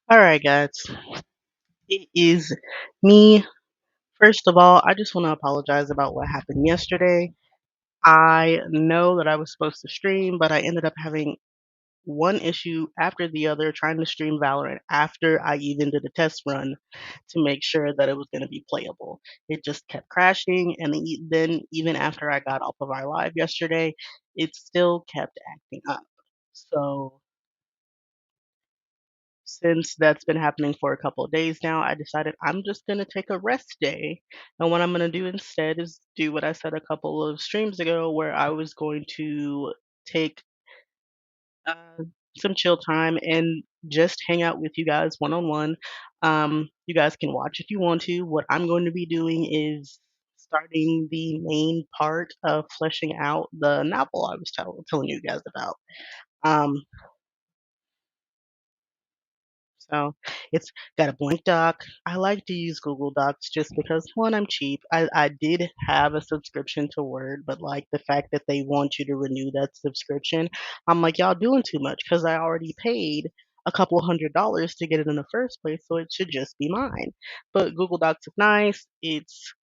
All right, guys. It is me. First of all, I just want to apologize about what happened yesterday. I know that I was supposed to stream, but I ended up having one issue after the other trying to stream Valorant after I even did a test run to make sure that it was going to be playable. It just kept crashing, and then even after I got off of our live yesterday, it still kept acting up. So since that's been happening for a couple of days now, I decided I'm just going to take a rest day. And what I'm going to do instead is do what I said a couple of streams ago, where I was going to take uh, some chill time and just hang out with you guys one on one. You guys can watch if you want to. What I'm going to be doing is starting the main part of fleshing out the novel I was telling you guys about. Um, So it's got a blank doc. I like to use Google Docs just because one, I'm cheap. I did have a subscription to Word, but like the fact that they want you to renew that subscription, I'm like, y'all doing too much because I already paid a couple $100s to get it in the first place, so it should just be mine. But Google Docs is nice. It's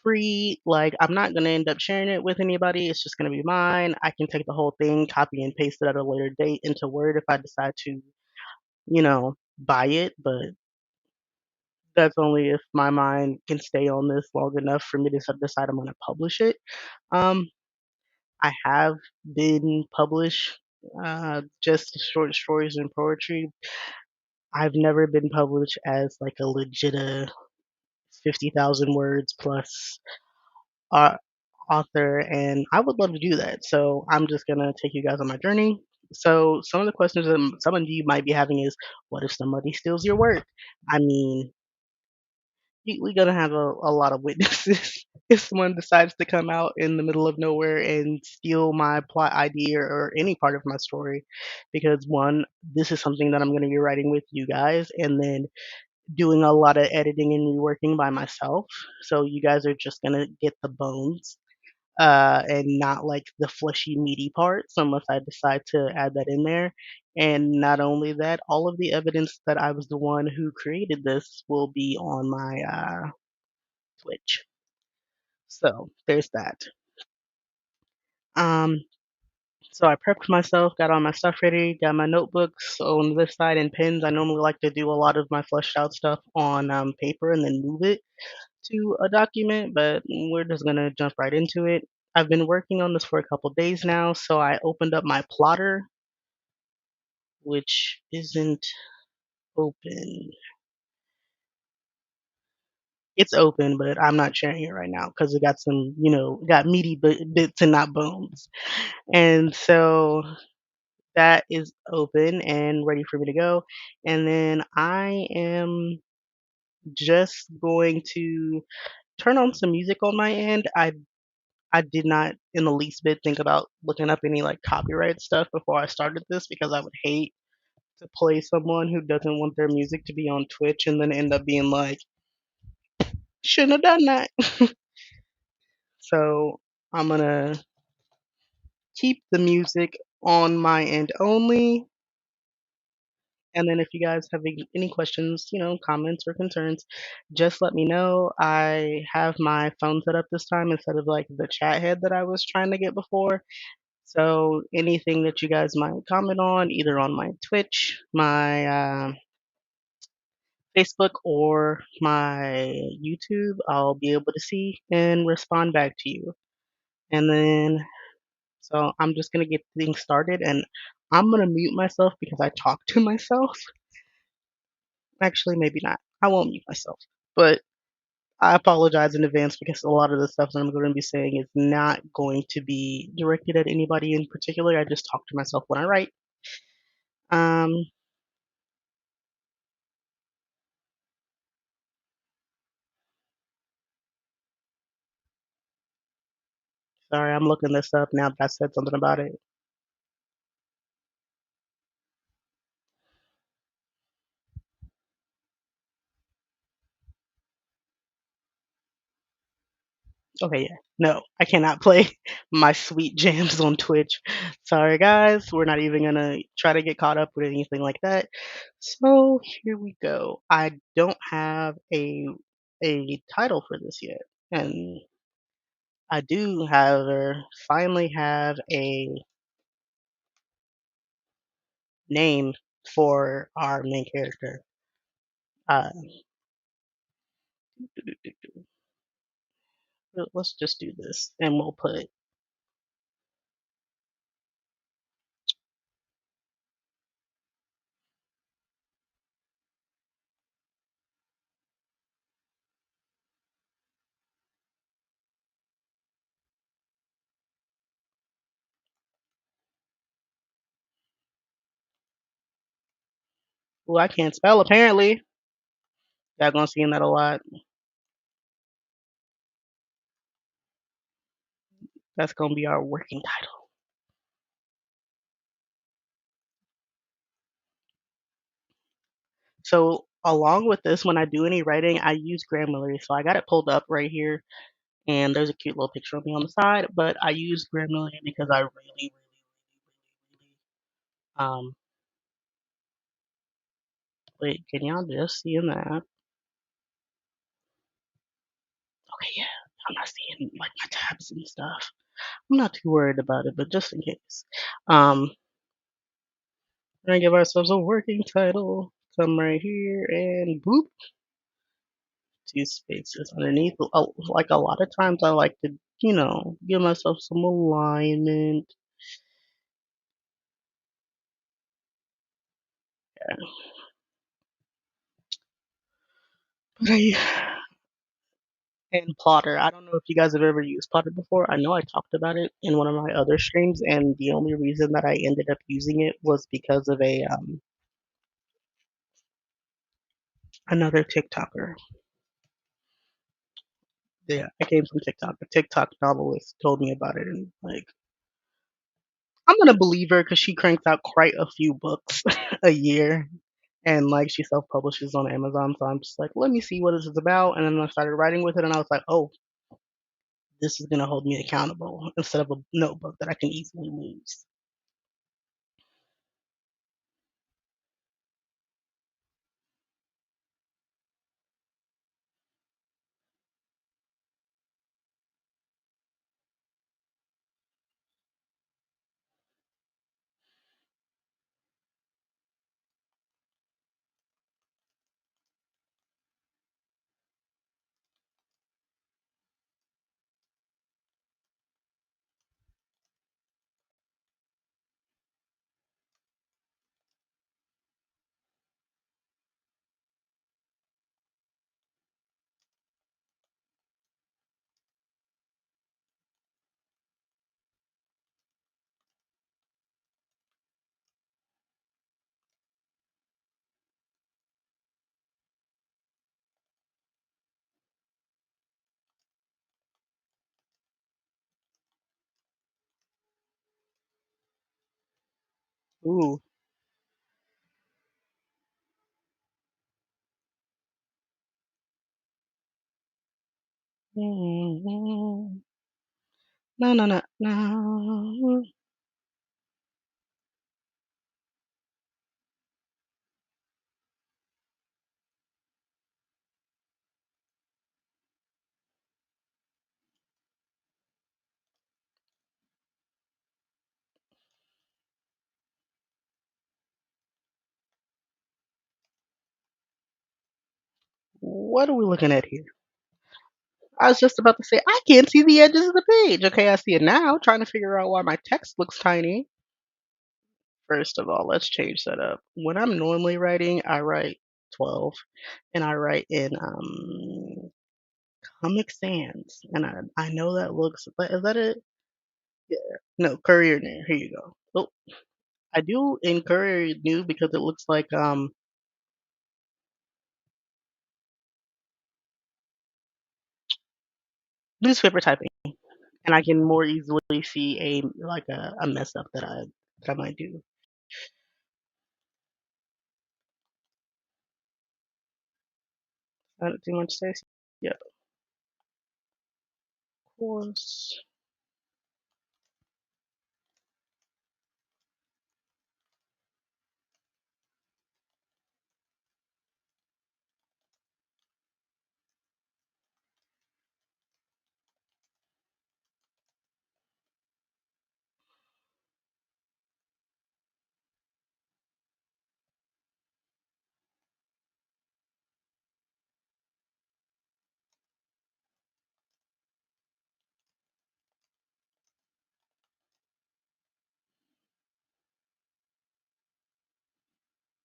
free. Like I'm not gonna end up sharing it with anybody. It's just gonna be mine. I can take the whole thing, copy and paste it at a later date into Word if I decide to, buy it, but that's only if my mind can stay on this long enough for me to decide I'm going to publish it. Um, I have been published just short stories and poetry. I've never been published as like a legit 50,000 words plus uh, author, and I would love to do that. So I'm just going to take you guys on my journey. So some of the questions that some of you might be having is, what if somebody steals your work? I mean, we're gonna have a lot of witnesses if someone decides to come out in the middle of nowhere and steal my plot idea or any part of my story. Because one, this is something that I'm gonna be writing with you guys, and then doing a lot of editing and reworking by myself. So you guys are just gonna get the bones and not like the fleshy, meaty parts unless I decide to add that in there. And not only that, all of the evidence that I was the one who created this will be on my Twitch. So there's that. Um, so I prepped myself, got all my stuff ready, got my notebooks on this side and pens. I normally like to do a lot of my fleshed out stuff on paper and then move it to a document, but we're just gonna jump right into it. I've been working on this for a couple days now, so I opened up my plotter, which isn't open. It's open, but I'm not sharing it right now because it got some, got meaty bits and not bones. And so that is open and ready for me to go. And then I am just going to turn on some music on my end. I did not in the least bit think about looking up any like copyright stuff before I started this because I would hate to play someone who doesn't want their music to be on Twitch and then end up being like, shouldn't have done that. So I'm gonna keep the music on my end only. And then if you guys have any questions, comments or concerns, just let me know. I have my phone set up this time instead of like the chat head that I was trying to get before. So anything that you guys might comment on, either on my Twitch, my Facebook, or my YouTube, I'll be able to see and respond back to you. And then, so I'm just gonna get things started, and I'm gonna mute myself because I talk to myself. Actually, maybe not. I won't mute myself. But I apologize in advance because a lot of the stuff that I'm going to be saying is not going to be directed at anybody in particular. I just talk to myself when I write. Um, Sorry, I'm looking this up now that I said something about it. Okay, yeah. No, I cannot play my sweet jams on Twitch. Sorry, guys. We're not even gonna try to get caught up with anything like that. So here we go. I don't have a title for this yet, and I do, however, finally have a name for our main character. Uh, let's just do this, and we'll put. Well, I can't spell apparently. Y'all gonna see that a lot. That's gonna be our working title. So along with this, when I do any writing, I use Grammarly. So I got it pulled up right here, and there's a cute little picture of me on the side. But I use Grammarly because I really, wait, can y'all just see in that? Okay, yeah, I'm not seeing like my tabs and stuff. I'm not too worried about it, but just in case, um, we're gonna give ourselves a working title. Come right here and boop, two spaces underneath. Oh, like a lot of times, I like to, give myself some alignment. But and Plotter. I don't know if you guys have ever used Plotter before. I know I talked about it in one of my other streams, and the only reason that I ended up using it was because of a another TikToker. Yeah, I came from TikTok. A TikTok novelist told me about it, and like I'm gonna believe her because she cranks out quite a few books a year, and like she self publishes on Amazon. So I'm just like, let me see what this is about, and then I started writing with it, and I was like, oh, this is gonna hold me accountable instead of a notebook that I can easily lose. Ooh. No, no, no, no. What are we looking at here? I was just about to say, I can't see the edges of the page. Okay, I see it now, trying to figure out why my text looks tiny. First of all, let's change that up. When I'm normally writing, I write 12, and I write in Comic Sans, and I know that looks. Is that it? Yeah. No, Courier New. Here you go. Oh, I do in Courier New because it looks like newspaper typing, and I can more easily see a mess up that I might do. Not too much space. Yeah. course.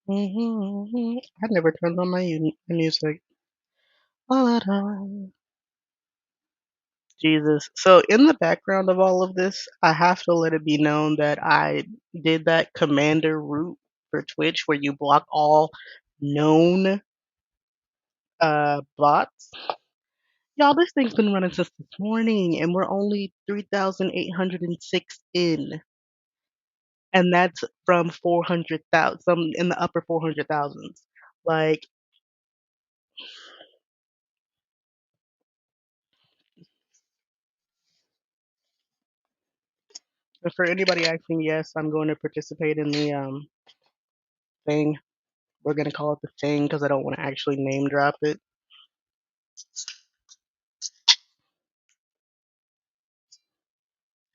I never turned on my music. La, la, la. Jesus. So in the background of all of this, I have to let it be known that I did that commander route for Twitch where you block all known bots. Y'all, this thing's been running since this morning and we're only 3,806 in. And that's from 400,000, some in the upper 400,000s. Like, for anybody asking, yes, I'm going to participate in the thing. We're gonna call it the thing because I don't want to actually name drop it.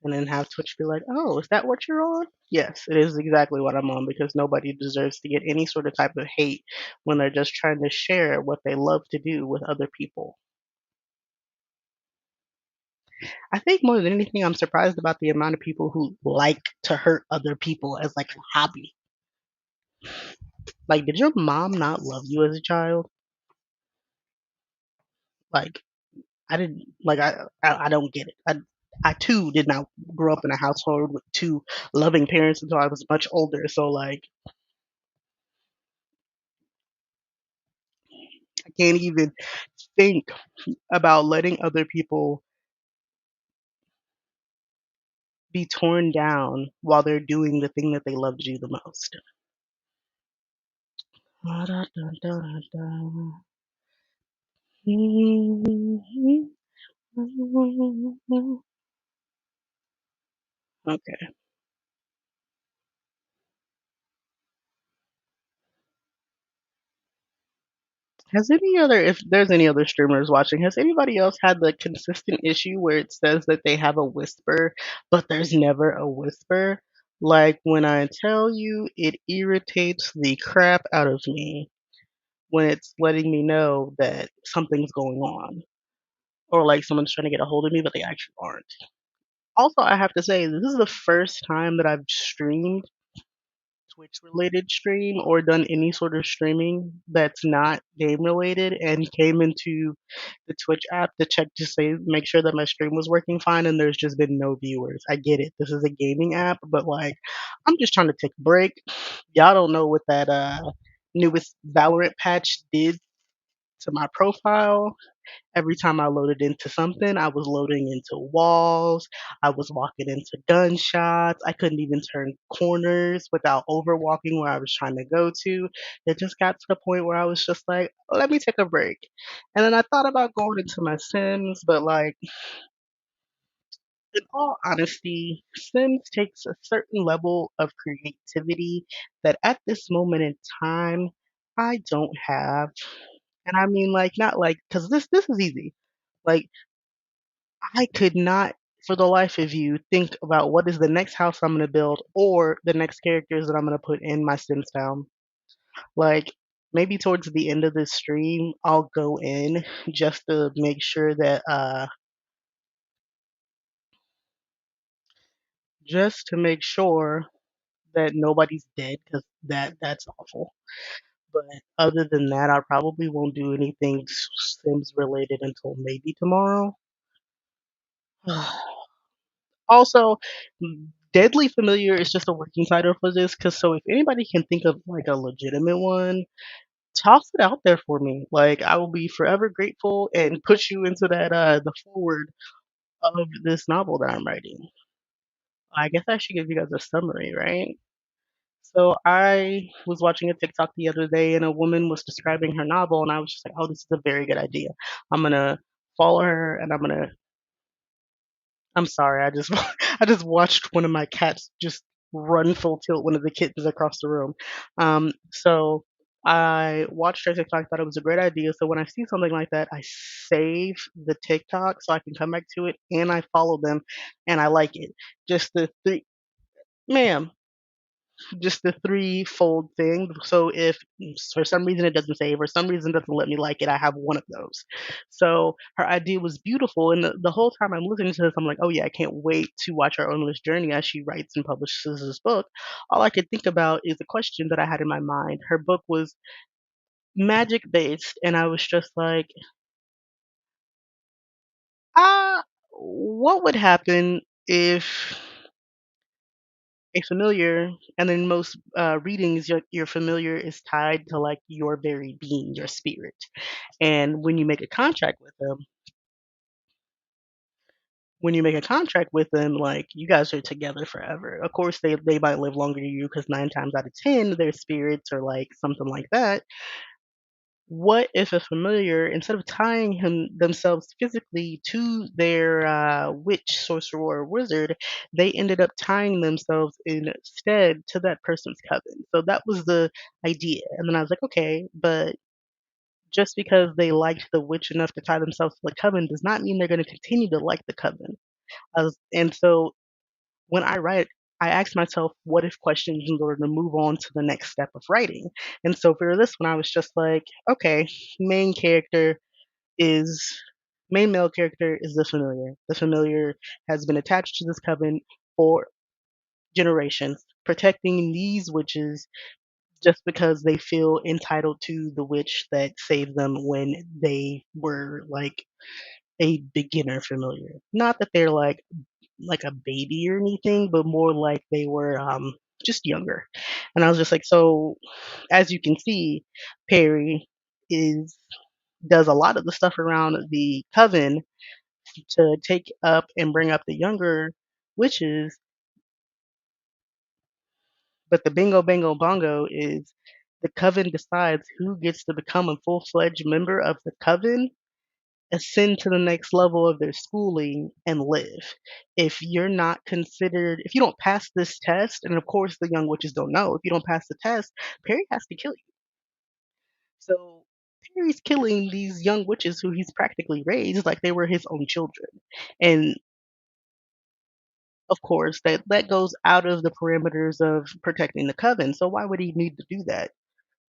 And then have Twitch be like, "Oh, is that what you're on?" Yes, it is exactly what I'm on because nobody deserves to get any sort of type of hate when they're just trying to share what they love to do with other people. I think more than anything, I'm surprised about the amount of people who like to hurt other people as like a hobby. Like, did your mom not love you as a child? Like, I didn't like I don't get it. I too did not grow up in a household with two loving parents until I was much older. So like I can't even think about letting other people be torn down while they're doing the thing that they love to do the most. Okay. Has any other, if there's any other streamers watching, has anybody else had the consistent issue where it says that they have a whisper, but there's never a whisper? Like when I tell you, it irritates the crap out of me when it's letting me know that something's going on, or like someone's trying to get a hold of me, but they actually aren't. Also, I have to say, this is the first time that I've streamed Twitch related stream or done any sort of streaming that's not game related and came into the Twitch app to check to say make sure that my stream was working fine and there's just been no viewers. I get it. This is a gaming app, but like I'm just trying to take a break. Y'all don't know what that newest Valorant patch did to my profile. Every time I loaded into something, I was loading into walls. I was walking into gunshots. I couldn't even turn corners without overwalking where I was trying to go to. It just got to the point where I was just like, let me take a break. And then I thought about going into my Sims, but like, in all honesty, Sims takes a certain level of creativity that at this moment in time, I don't have. And I mean, like, not like, because this is easy. Like, I could not, for the life of you, think about what is the next house I'm going to build or the next characters that I'm going to put in my Sims town. Like, maybe towards the end of this stream, I'll go in just to make sure that, just to make sure that nobody's dead, because that's awful. But other than that, I probably won't do anything Sims related until maybe tomorrow. Also, Deadly Familiar is just a working title for this, because so if anybody can think of like a legitimate one, toss it out there for me. Like I will be forever grateful and put you into that the forward of this novel that I'm writing. I guess I should give you guys a summary, right? So I was watching a TikTok the other day and a woman was describing her novel and I was just like, oh, this is a very good idea. I'm gonna follow her and I'm gonna I'm sorry. I just I just watched one of my cats just run full tilt one of the kittens across the room. So I watched TikTok, thought it was a great idea. So when I see something like that, I save the TikTok so I can come back to it, and I follow them, and I like it. Just the three, ma'am, just the threefold thing. So if for some reason it doesn't save or some reason it doesn't let me like it, I have one of those. So her idea was beautiful, and the whole time I'm listening to this, I'm like, oh yeah, I can't wait to watch her owner's journey as she writes and publishes this book. All I could think about is a question that I had in my mind. Her book was magic based, and I was just like, what would happen if a familiar, and in most readings, your familiar is tied to like your very being, your spirit. And when you make a contract with them, like you guys are together forever. Of course, they might live longer than you because 9 times out of 10, their spirits are like something like that. What if a familiar, instead of tying themselves physically to their witch, sorcerer, or wizard, they ended up tying themselves instead to that person's coven? So that was the idea. And then I was like, okay, but just because they liked the witch enough to tie themselves to the coven does not mean they're going to continue to like the coven. And so when I write, I ask myself what if questions in order to move on to the next step of writing. And so for this one, I was just like, okay, main character is main male character is the familiar. The familiar has been attached to this coven for generations, protecting these witches just because they feel entitled to the witch that saved them when they were like a beginner familiar. Not that they're like a baby or anything, but more like they were just younger. And I was just like, so as you can see, Perry is does a lot of the stuff around the coven to take up and bring up the younger witches, but the bingo bango bongo is the coven decides who gets to become a full-fledged member of the coven, ascend to the next level of their schooling, and live. If you're not considered, if you don't pass this test, and of course the young witches don't know, if you don't pass the test, Perry has to kill you. So Perry's killing these young witches who he's practically raised like they were his own children. And of course, that goes out of the parameters of protecting the coven. So why would he need to do that?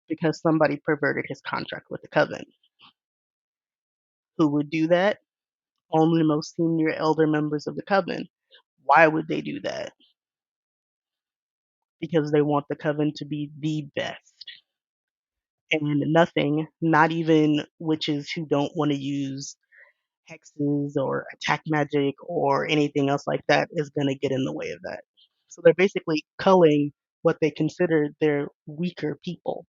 Because somebody perverted his contract with the coven. Who would do that? Only the most senior elder members of the coven. Why would they do that? Because they want the coven to be the best. And nothing, not even witches who don't want to use hexes or attack magic or anything else like that, is going to get in the way of that. So they're basically culling what they consider their weaker people.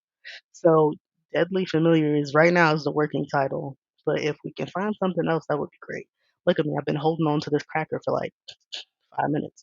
So Deadly Familiar is right now is the working title, but if we can find something else, that would be great. Look at me, I've been holding on to this cracker for like 5 minutes.